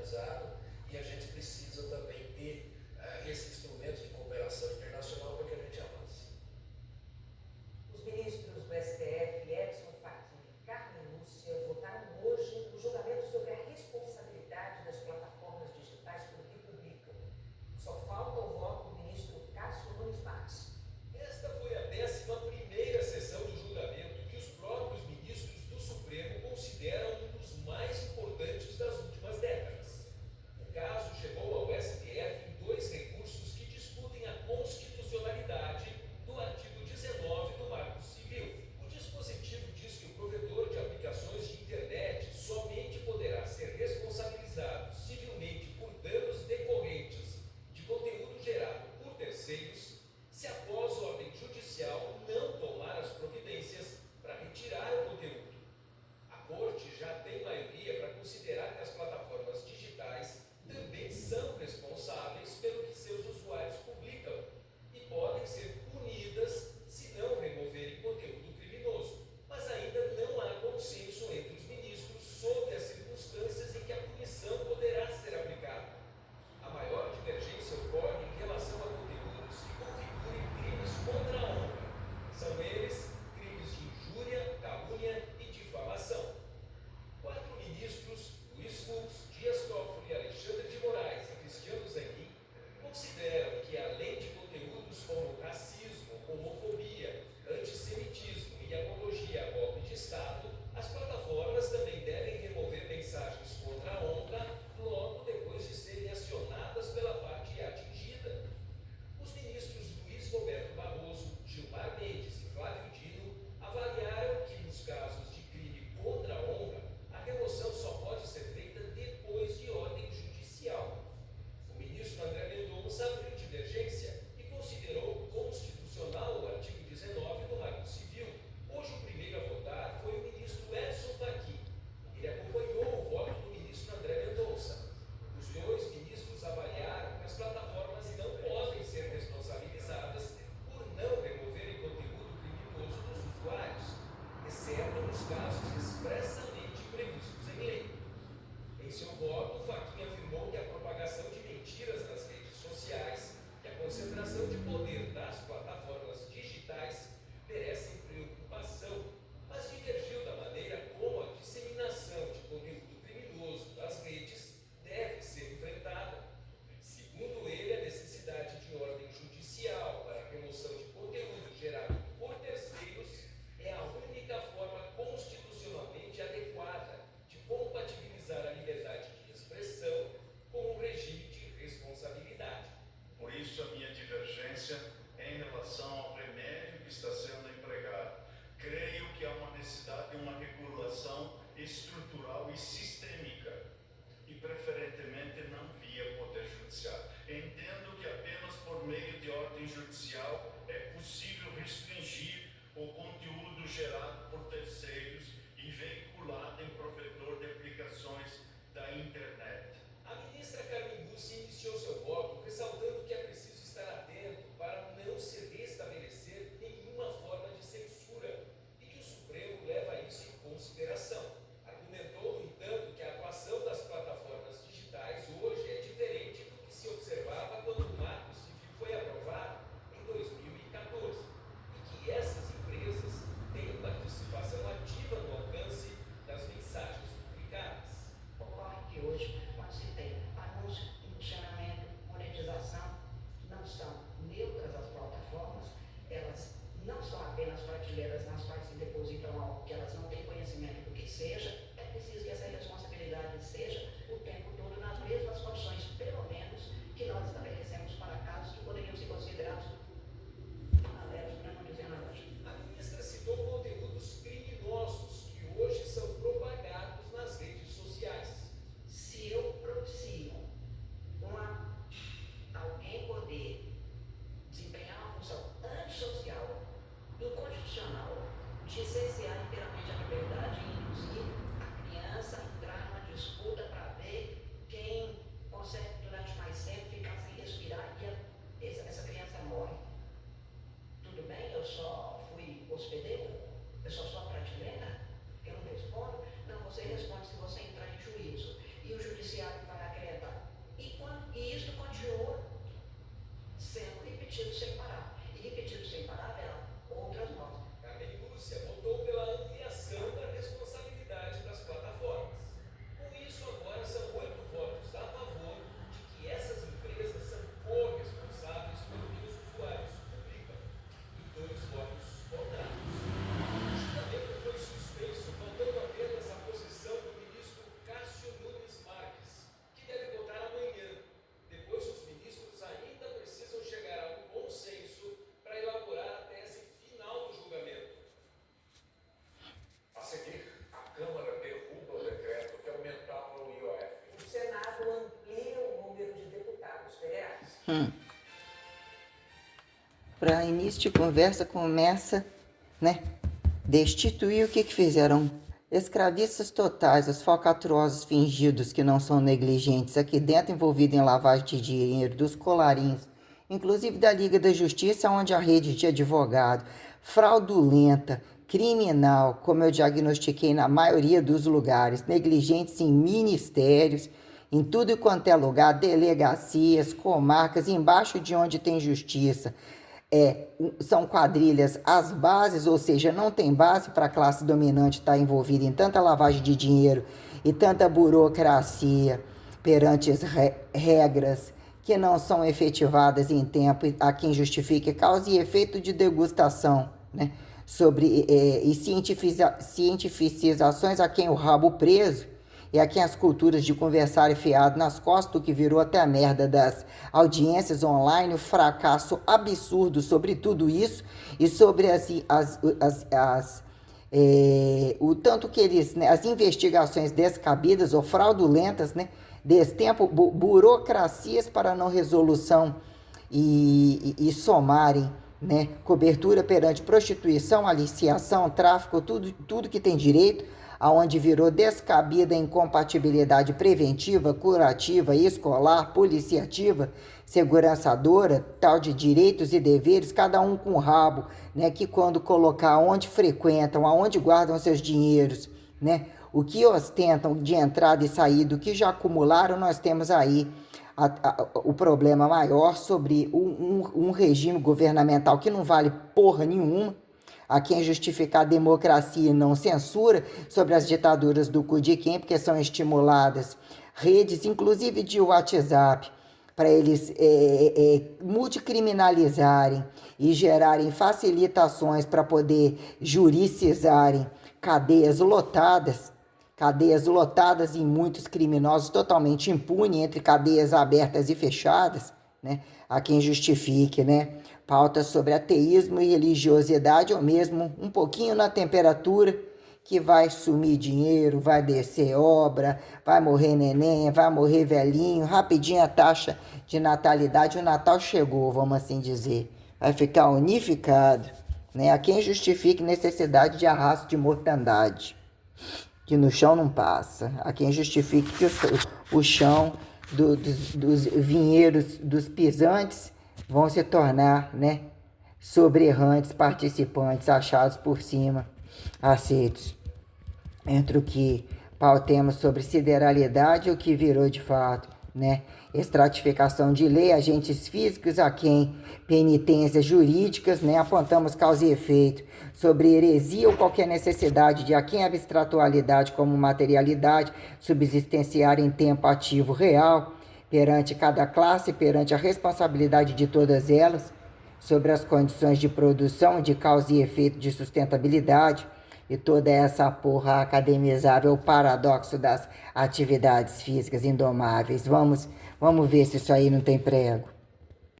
organizado, e a gente precisa também ter esse instrumento de cooperação internacional para que a gente avance. Os ministros do STF, Edson Fachin e Carmen Lúcia, votaram hoje no julgamento sobre a responsabilidade das plataformas digitais pelo que publicam. Só falta o voto do ministro Cássio Nunes Marques. Esta foi a 11ª sessão de julgamento que os próprios ministros do Supremo consideram um dos mais importantes das últimas décadas. O caso chegou ao STF em 2 recursos que discutem a constitucionalidade do artigo 19 do Marco Civil. O dispositivo diz que o provedor de aplicações de internet somente poderá ser responsabilizado civilmente por danos decorrentes de conteúdo gerado por terceiros se após ordem judicial não tomar as providências para retirar o conteúdo. A Corte já tem maioria para considerar que as plataformas digitais também são responsáveis pelo que seus usuários publicam e podem ser punidas se não removerem conteúdo criminoso. Mas ainda não há consenso entre os ministros sobre as circunstâncias em que a punição poderá ser aplicada. A maior divergência ocorre em relação a conteúdos que configurem crimes contra a honra. São eles crimes de injúria, calúnia e difamação. 4 ministros, Luiz Fux, Dias Toffoli, Alexandre de Moraes e Cristiano Zanin, consideram que, além de conteúdos como racismo, homofobia, antissemitismo e apologia a golpe de Estado, as plataformas também devem remover mensagens contra a honra logo depois de serem acionadas pela parte atingida. Os ministros Luiz Roberto Barroso, Gilmar Mendes e Flávio Dino avaliaram que, nos casos de crime contra a honra, a remoção só pode ser feita depois Para início de conversa, começa, né? Destituir o que fizeram? Escravistas totais, os falcatruosos fingidos que não são negligentes aqui dentro, envolvidos em lavagem de dinheiro, dos colarinhos, inclusive da Liga da Justiça, onde a rede de advogado fraudulenta, criminal, como eu diagnostiquei na maioria dos lugares, negligentes em ministérios, em tudo e quanto é lugar, delegacias, comarcas, embaixo de onde tem justiça. São quadrilhas às bases, ou seja, não tem base para a classe dominante estar envolvida em tanta lavagem de dinheiro e tanta burocracia perante as regras que não são efetivadas em tempo, a quem justifique causa e efeito de degustação, né? E cientificizações a quem o rabo preso e a quem as culturas de conversar enfiado nas costas, o que virou até a merda das audiências online, o fracasso absurdo sobre tudo isso e sobre o tanto que eles, né, as investigações descabidas ou fraudulentas, né, desse tempo, burocracias para não resolução e somarem, né, cobertura perante prostituição, aliciação, tráfico, tudo que tem direito, aonde virou descabida incompatibilidade preventiva, curativa, escolar, policiativa, segurançadora, tal de direitos e deveres, cada um com o rabo, né, que quando colocar onde frequentam, aonde guardam seus dinheiros, né, o que ostentam de entrada e saída, o que já acumularam, nós temos aí o problema maior sobre um regime governamental que não vale porra nenhuma, a quem justificar a democracia e não censura, sobre as ditaduras do cu de quem, porque são estimuladas redes, inclusive de WhatsApp, para eles multicriminalizarem e gerarem facilitações para poder juricizarem cadeias lotadas em muitos criminosos totalmente impunes, entre cadeias abertas e fechadas, né? A quem justifique, né, pautas sobre ateísmo e religiosidade, ou mesmo um pouquinho na temperatura, que vai sumir dinheiro, vai descer obra, vai morrer neném, vai morrer velhinho, rapidinho a taxa de natalidade, o Natal chegou, vamos assim dizer, vai ficar unificado, né? A quem justifique necessidade de arrasto de mortandade, que no chão não passa, a quem justifique que o chão dos vinheiros, dos pisantes, vão se tornar, né, sobre-errantes, participantes, achados por cima, aceitos. Entre o que pautemos sobre sideralidade e o que virou de fato, né, estratificação de lei, agentes físicos a quem penitências jurídicas, né, apontamos causa e efeito sobre heresia ou qualquer necessidade de a quem abstratualidade como materialidade subsistenciar em tempo ativo real, perante cada classe, perante a responsabilidade de todas elas, sobre as condições de produção, de causa e efeito de sustentabilidade, e toda essa porra academizável, o paradoxo das atividades físicas indomáveis. Vamos ver se isso aí não tem prego.